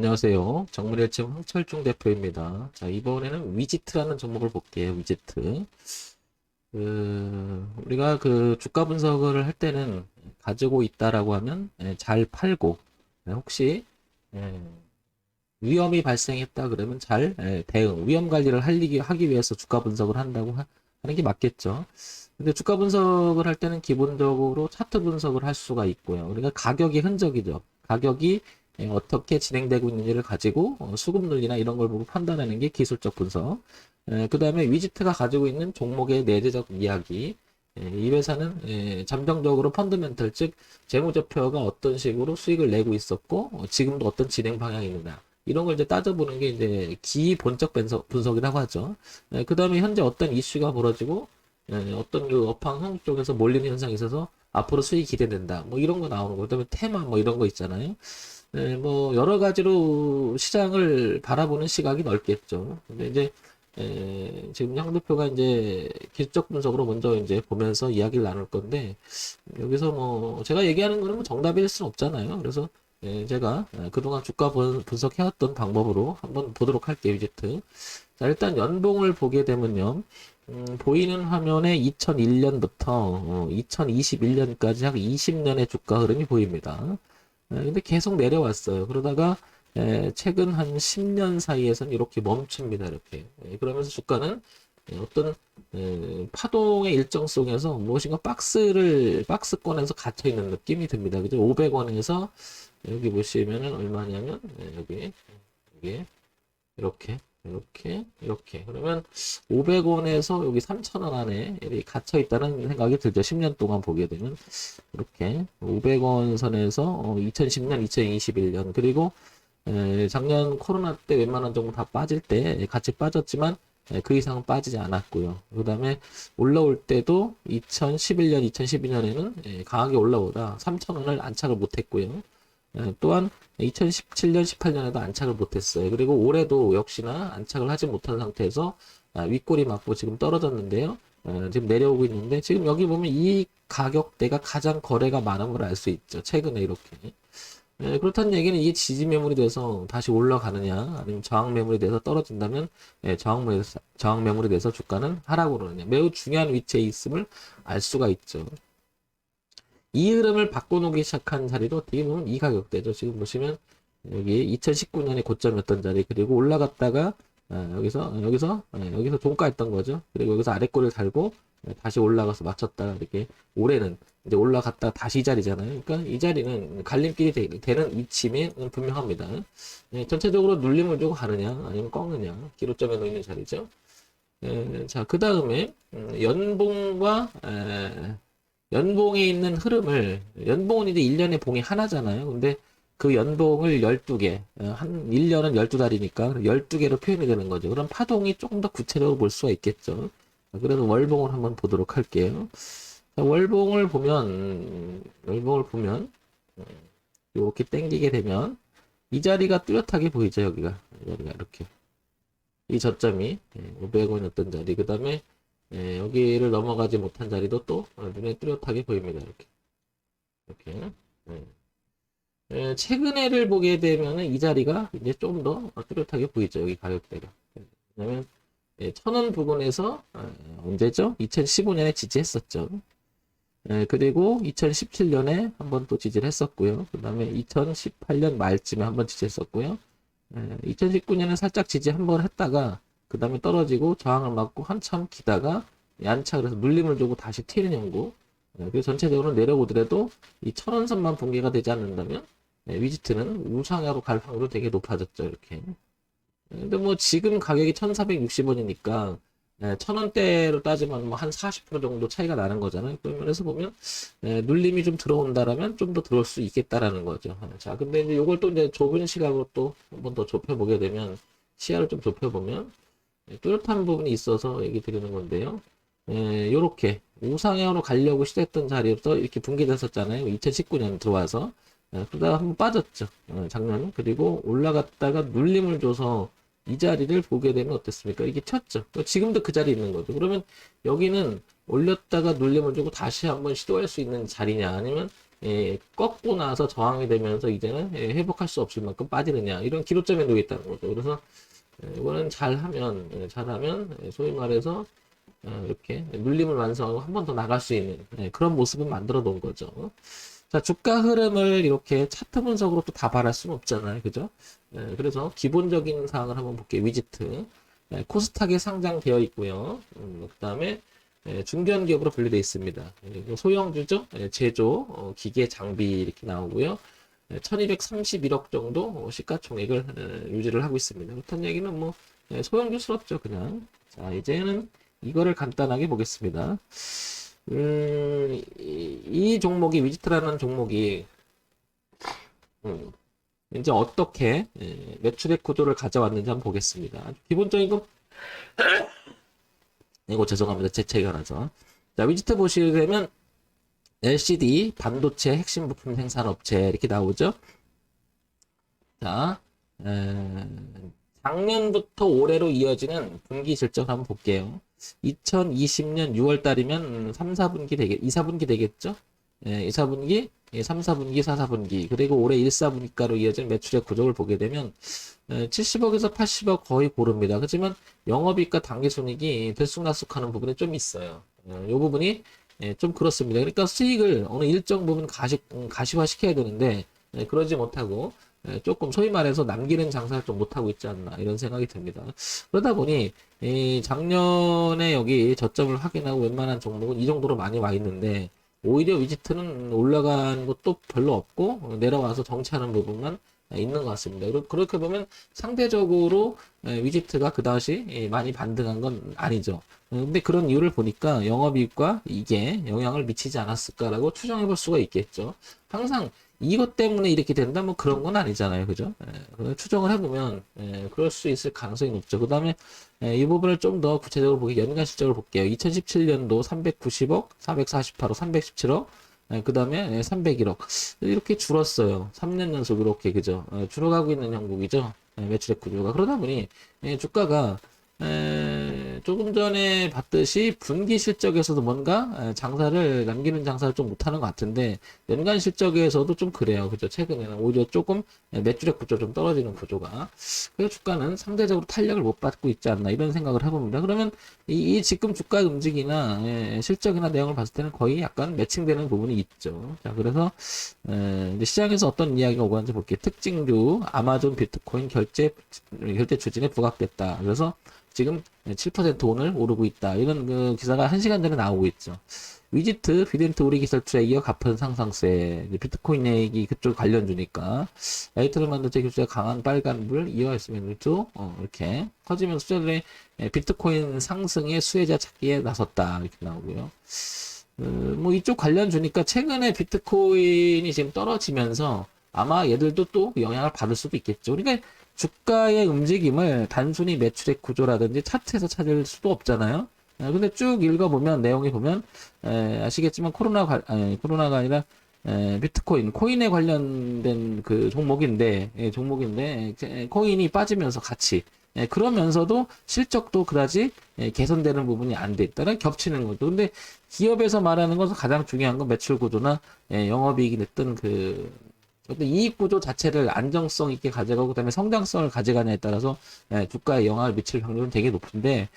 안녕하세요. 정문일침 황철중 대표입니다. 자, 이번에는 위지트라는 종목을 볼게요. 위지트. 우리가 그 주가 분석을 할 때는 가지고 있다라고 하면 잘 팔고, 혹시 예, 위험이 발생했다 그러면 잘 대응, 위험 관리를 하기 위해서 주가 분석을 하는 게 맞겠죠. 근데 주가 분석을 할 때는 기본적으로 차트 분석을 할 수가 있고요. 우리가 가격의 흔적이죠. 가격이 어떻게 진행되고 있는지를 가지고 수급 논리나 이런 걸 보고 판단하는 게 기술적 분석. 그 다음에 위지트가 가지고 있는 종목의 내재적 이야기. 이 회사는 잠정적으로 펀더멘털, 즉 재무제표가 어떤 식으로 수익을 내고 있었고 지금도 어떤 진행 방향이 있느냐. 이런 걸 이제 따져보는 게 이제 기본적 분석이라고 하죠. 그 다음에 현재 어떤 이슈가 벌어지고 어떤 그 업황 쪽에서 몰리는 현상이 있어서 앞으로 수익이 기대된다. 뭐 이런 거 나오는 거. 그다음에 테마 뭐 이런 거 있잖아요. 뭐 여러 가지로 시장을 바라보는 시각이 넓겠죠. 근데 이제 지금 양 대표가 이제 기술적 분석으로 먼저 이제 보면서 이야기를 나눌 건데 여기서 뭐 제가 얘기하는 거는 뭐 정답일 수는 없잖아요. 그래서 제가 그동안 주가 분석해왔던 방법으로 한번 보도록 할게요. 위제트. 자, 일단 연봉을 보게 되면요. 보이는 화면에 2001년부터 2021년까지 약 20년의 주가 흐름이 보입니다. 근데 계속 내려왔어요. 그러다가 최근 한 10년 사이에서는 이렇게 멈춥니다. 이렇게. 그러면서 주가는 어떤 파동의 일정성에서 무엇인가 박스권에서 갇혀 있는 느낌이 듭니다. 그죠? 500원에서 여기 보시면은 얼마냐면 여기 이렇게 그러면 500원에서 여기 3,000원 안에 이렇게 갇혀 있다는 생각이 들죠. 10년 동안 보게 되면 이렇게 500원 선에서 2010년, 2021년 그리고 작년 코로나 때 웬만한 정도 다 빠질 때 같이 빠졌지만 그 이상은 빠지지 않았고요. 그 다음에 올라올 때도 2011년, 2012년에는 강하게 올라오다 3,000원을 안착을 못했고요. 또한 2017년, 18년에도 안착을 못했어요. 그리고 올해도 역시나 안착을 하지 못한 상태에서 윗골이 맞고 지금 떨어졌는데요. 지금 내려오고 있는데 지금 여기 보면 이 가격대가 가장 거래가 많은 걸 알 수 있죠. 최근에 이렇게. 그렇다는 얘기는 이게 지지 매물이 돼서 다시 올라가느냐 아니면 저항 매물이 돼서 떨어진다면 저항 매물이 돼서 주가는 하락으로 오느냐 매우 중요한 위치에 있음을 알 수가 있죠. 이 흐름을 바꿔놓기 시작한 자리도 어떻게 보면 이 가격대죠. 지금 보시면 여기 2019년에 고점이었던 자리 그리고 올라갔다가 여기서 종가했던 거죠. 그리고 여기서 아래꼬리를 달고 다시 올라가서 맞췄다가 이렇게 올해는 이제 올라갔다 다시 이 자리잖아요. 그러니까 이 자리는 갈림길이 되는 위치면 분명합니다. 전체적으로 눌림을 주고 가느냐 아니면 꺾느냐 기로점에 놓이는 자리죠. 자, 그 다음에 연봉과 연봉에 있는 흐름을 연봉은 이제 1년에 봉이 하나잖아요. 근데 그 연봉을 12개, 한 1년은 12달이니까 12개로 표현이 되는 거죠. 그럼 파동이 조금 더 구체적으로 볼 수가 있겠죠. 그래서 월봉을 한번 보도록 할게요. 자, 월봉을 보면 이렇게 당기게 되면 이 자리가 뚜렷하게 보이죠. 여기가 이 자리가 이렇게 이 저점이 500원이었던 자리 그 다음에 여기를 넘어가지 못한 자리도 또 눈에 뚜렷하게 보입니다. 이렇게. 최근에를 보게 되면은 이 자리가 이제 좀 더 뚜렷하게 보이죠. 여기 가격대가. 왜냐면 1,000원 부근에서 언제죠? 2015년에 지지했었죠. 그리고 2017년에 한번 또 지지를 했었고요. 그 다음에 2018년 말쯤에 한번 지지했었고요. 2019년에 살짝 지지 한번 했다가 그 다음에 떨어지고 저항을 맞고 한참 기다가 안착을 해서 눌림을 주고 다시 튀는 형국. 그래서 전체적으로 내려오더라도 이 1,000원선만 붕괴가 되지 않는다면 위지트는 우상향으로 갈 확률이 되게 높아졌죠. 이렇게. 근데 뭐 지금 가격이 1,460원이니까 1,000원대로 따지면 뭐 한 40% 정도 차이가 나는 거잖아요. 그런 면에서 보면 눌림이 좀 들어온다라면 좀 더 들어올 수 있겠다라는 거죠. 자, 근데 이제 이걸 또 이제 좁은 시각으로 또 한 번 더 좁혀보게 되면 시야를 좀 좁혀보면 뚜렷한 부분이 있어서 얘기 드리는 건데요. 요렇게 우상향으로 가려고 시도했던 자리부터 이렇게 붕괴됐었잖아요. 2019년 들어와서. 그러다가 한번 빠졌죠. 작년. 그리고 올라갔다가 눌림을 줘서 이 자리를 보게 되면 어땠습니까? 이게 쳤죠. 지금도 그 자리에 있는 거죠. 그러면 여기는 올렸다가 눌림을 주고 다시 한번 시도할 수 있는 자리냐 아니면 꺾고 나서 저항이 되면서 이제는 회복할 수 없을 만큼 빠지느냐 이런 기로점에 놓여 있다는 거죠. 그래서 이거는 잘하면 소위 말해서 이렇게 눌림을 완성하고 한 번 더 나갈 수 있는 그런 모습을 만들어 놓은 거죠. 자, 주가 흐름을 이렇게 차트 분석으로 또 다 바랄 수는 없잖아요. 그죠? 그래서 기본적인 사항을 한번 볼게요. 위지트. 코스닥에 상장되어 있고요. 그 다음에 중견 기업으로 분류되어 있습니다. 그리고 소형주죠. 제조, 기계, 장비 이렇게 나오고요. 1231억 정도 시가총액을 유지를 하고 있습니다. 그렇다는 얘기는 뭐 소형주스럽죠. 그냥. 자, 이제는 이거를 간단하게 보겠습니다. 이 종목이 위지트라는 종목이 이제 어떻게 매출액 구조를 가져왔는지 한번 보겠습니다. 기본적인 건 이거 죄송합니다. 제 체계라서. 자, 위지트 보시게 되면 LCD 반도체 핵심 부품 생산업체 이렇게 나오죠. 자, 작년부터 올해로 이어지는 분기 실적을 한번 볼게요. 2020년 6월 달이면 3, 4분기 2, 4분기 되겠죠? 2, 4분기, 3, 4분기, 4, 4분기, 그리고 올해 1, 4분기가로 이어진 매출액 구조를 보게 되면 70억에서 80억 거의 고릅니다. 그렇지만 영업이익과 당기순이익이 들쑥날쑥하는 부분이 좀 있어요. 이 부분이 좀 그렇습니다. 그러니까 수익을 어느 일정 부분 가시화시켜야 되는데 그러지 못하고 조금 소위 말해서 남기는 장사를 좀 못하고 있지 않나 이런 생각이 듭니다. 그러다 보니 작년에 여기 저점을 확인하고 웬만한 종목은 이 정도로 많이 와 있는데 오히려 위지트는 올라간 것도 별로 없고 내려와서 정체하는 부분만 있는 것 같습니다. 그렇게 보면 상대적으로 위지트가 그다지 많이 반등한 건 아니죠. 근데 그런 이유를 보니까 영업이익과 이게 영향을 미치지 않았을까라고 추정해 볼 수가 있겠죠. 항상 이것 때문에 이렇게 된다 뭐 그런 건 아니잖아요. 그죠? 추정을 해보면 그럴 수 있을 가능성이 높죠. 그 다음에 이 부분을 좀 더 구체적으로 보기 연간 실적을 볼게요. 2017년도 390억, 448억, 317억, 그 다음에 301억 이렇게 줄었어요. 3년 연속 이렇게 그죠? 줄어가고 있는 형국이죠. 매출액 구조가. 그러다 보니 주가가 조금 전에 봤듯이 분기 실적에서도 뭔가 장사를 남기는 장사를 좀 못하는 것 같은데 연간 실적에서도 좀 그래요. 그죠? 최근에는 오히려 조금 매출액 구조 좀 떨어지는 구조가. 그래서 주가는 상대적으로 탄력을 못 받고 있지 않나 이런 생각을 해봅니다. 그러면 이 지금 주가 움직이나 실적이나 내용을 봤을 때는 거의 약간 매칭되는 부분이 있죠. 자, 그래서 이제 시장에서 어떤 이야기가 오고 있는지 볼게요. 특징주 아마존 비트코인 결제 추진에 부각됐다. 그래서 지금 7% 오늘 오르고 있다. 이런 그 기사가 1시간 전에 나오고 있죠. 위지트, 비덴트 우리 기술주에 이어 갚은 상승세. 비트코인 얘기 그쪽 관련주니까. 라이트를 만들때 교수의 강한 빨간불 이어있으면서 이렇게 커지면서 투자들의 비트코인 상승의 수혜자 찾기에 나섰다. 이렇게 나오고요. 뭐 이쪽 관련주니까 최근에 비트코인이 지금 떨어지면서 아마 얘들도 또 영향을 받을 수도 있겠죠. 그러니까 주가의 움직임을 단순히 매출액 구조라든지 차트에서 찾을 수도 없잖아요. 근데 쭉 읽어보면, 내용이 보면, 아시겠지만 코로나가 아니라, 비트코인, 코인에 관련된 그 종목인데, 코인이 빠지면서 같이, 그러면서도 실적도 그다지 개선되는 부분이 안 돼 있다는 겹치는 거죠. 근데 기업에서 말하는 것은 가장 중요한 건 매출 구조나 영업이익이 냈던 그 어떤 이익 구조 자체를 안정성 있게 가져가고 그다음에 성장성을 가져가냐에 따라서 주가에 영향을 미칠 확률은 되게 높은데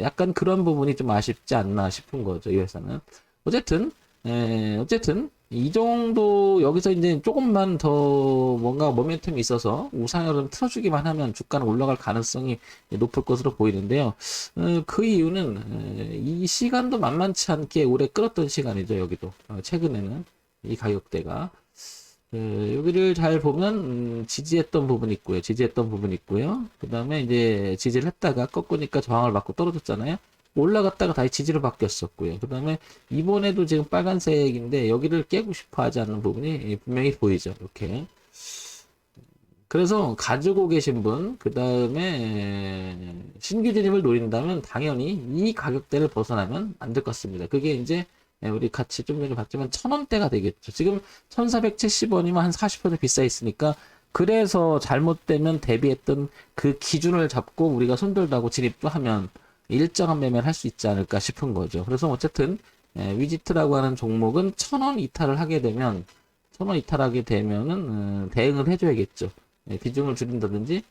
약간 그런 부분이 좀 아쉽지 않나 싶은 거죠. 이 회사는. 어쨌든 이 정도 여기서 이제 조금만 더 뭔가 모멘텀이 있어서 우상향을 좀 틀어주기만 하면 주가는 올라갈 가능성이 높을 것으로 보이는데요. 그 이유는 이 시간도 만만치 않게 오래 끌었던 시간이죠. 여기도 최근에는 이 가격대가 여기를 잘 보면 지지했던 부분이 있고요. 그 다음에 이제 지지를 했다가 꺾으니까 저항을 받고 떨어졌잖아요. 올라갔다가 다시 지지를 바뀌었었고요. 그 다음에 이번에도 지금 빨간색인데 여기를 깨고 싶어 하지 않는 부분이 분명히 보이죠. 이렇게. 그래서 가지고 계신 분, 그 다음에 신규 진입을 노린다면 당연히 이 가격대를 벗어나면 안 될 것 같습니다. 그게 이제 우리 같이 좀 전에 봤지만 1,000원대가 되겠죠. 지금 1,470원이면 한 40% 비싸 있으니까 그래서 잘못되면 대비했던 그 기준을 잡고 우리가 손들다고 진입도 하면 일정한 매매를 할 수 있지 않을까 싶은 거죠. 그래서 어쨌든 위지트라고 하는 종목은 1,000원 이탈을 하게 되면 1,000원 이탈하게 되면은 대응을 해줘야겠죠. 비중을 줄인다든지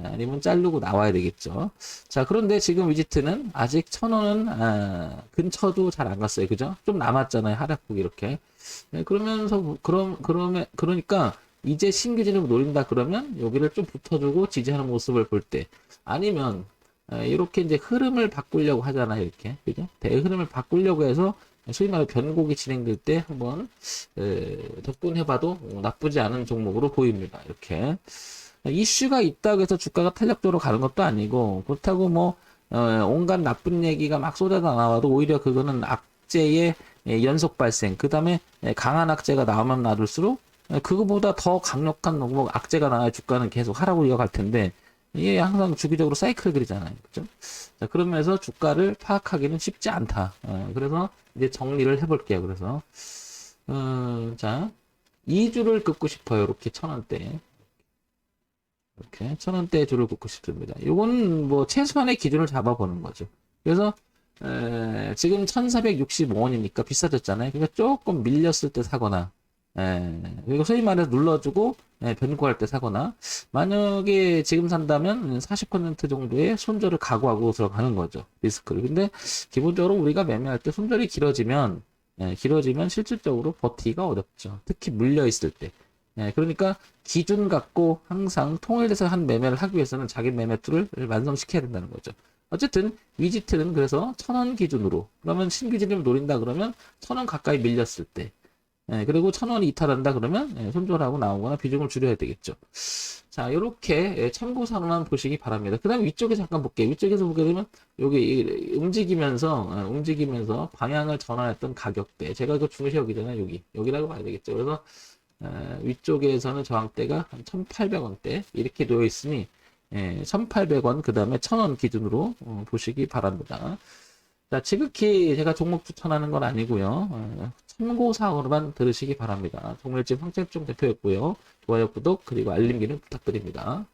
아니면 자르고 나와야 되겠죠. 자, 그런데 지금 위지트는 아직 1,000원은 근처도 잘 안 갔어요. 그죠? 좀 남았잖아요. 하락폭 이렇게. 그러면서 그러니까 이제 신규 진입을 노린다 그러면 여기를 좀 붙어주고 지지하는 모습을 볼 때, 아니면 이렇게 이제 흐름을 바꾸려고 하잖아요. 이렇게. 그죠? 대흐름을 바꾸려고 해서 소위 말해 변곡이 진행될 때 한번 접근해봐도 나쁘지 않은 종목으로 보입니다. 이렇게. 이슈가 있다고 해서 주가가 탄력적으로 가는 것도 아니고, 그렇다고 뭐 온갖 나쁜 얘기가 막 쏟아져 나와도 오히려 그거는 악재의 연속 발생, 그 다음에 강한 악재가 나오면 나둘수록 그거보다 더 강력한 뭐 악재가 나와야 주가는 계속 하락으로 이어갈 텐데, 이게 항상 주기적으로 사이클 그리잖아요. 그죠? 자, 그러면서 주가를 파악하기는 쉽지 않다. 그래서 이제 정리를 해볼게요. 그래서 자, 2주를 긋고 싶어요. 이렇게 1,000원대. 이렇게 1,000원대 줄을 긋고 싶습니다. 이건 뭐 최소한의 기준을 잡아보는 거죠. 그래서 지금 1,465원이니까 비싸졌잖아요. 그러니까 조금 밀렸을 때 사거나, 그리고 소위 말해서 눌러주고 변고할 때 사거나, 만약에 지금 산다면 40% 정도의 손절을 각오하고 들어가는 거죠. 리스크를. 근데 기본적으로 우리가 매매할 때 손절이 길어지면 실질적으로 버티기가 어렵죠. 특히 물려 있을 때. 그러니까 기준 갖고 항상 통일돼서 한 매매를 하기 위해서는 자기 매매 툴을 완성시켜야 된다는 거죠. 어쨌든 위지트는 그래서 1,000원 기준으로, 그러면 신규 진입을 노린다 그러면 1,000원 가까이 밀렸을 때, 그리고 1,000원이 이탈한다 그러면 손절하고 나오거나 비중을 줄여야 되겠죠. 자, 이렇게 참고사로만 보시기 바랍니다. 그 다음에 위쪽에 잠깐 볼게요. 위쪽에서 보게 되면 여기 움직이면서 방향을 전환했던 가격대, 제가 이거 중시 여기잖아요. 여기라고 봐야 되겠죠. 그래서 위쪽에서는 저항대가 한 1,800원대 이렇게 놓여 있으니 1,800원, 그 다음에 1,000원 기준으로 보시기 바랍니다. 자, 지극히 제가 종목 추천하는 건 아니고요. 참고사항으로만 들으시기 바랍니다. 정밀집 황철중 대표였고요. 좋아요, 구독, 그리고 알림 기능 부탁드립니다.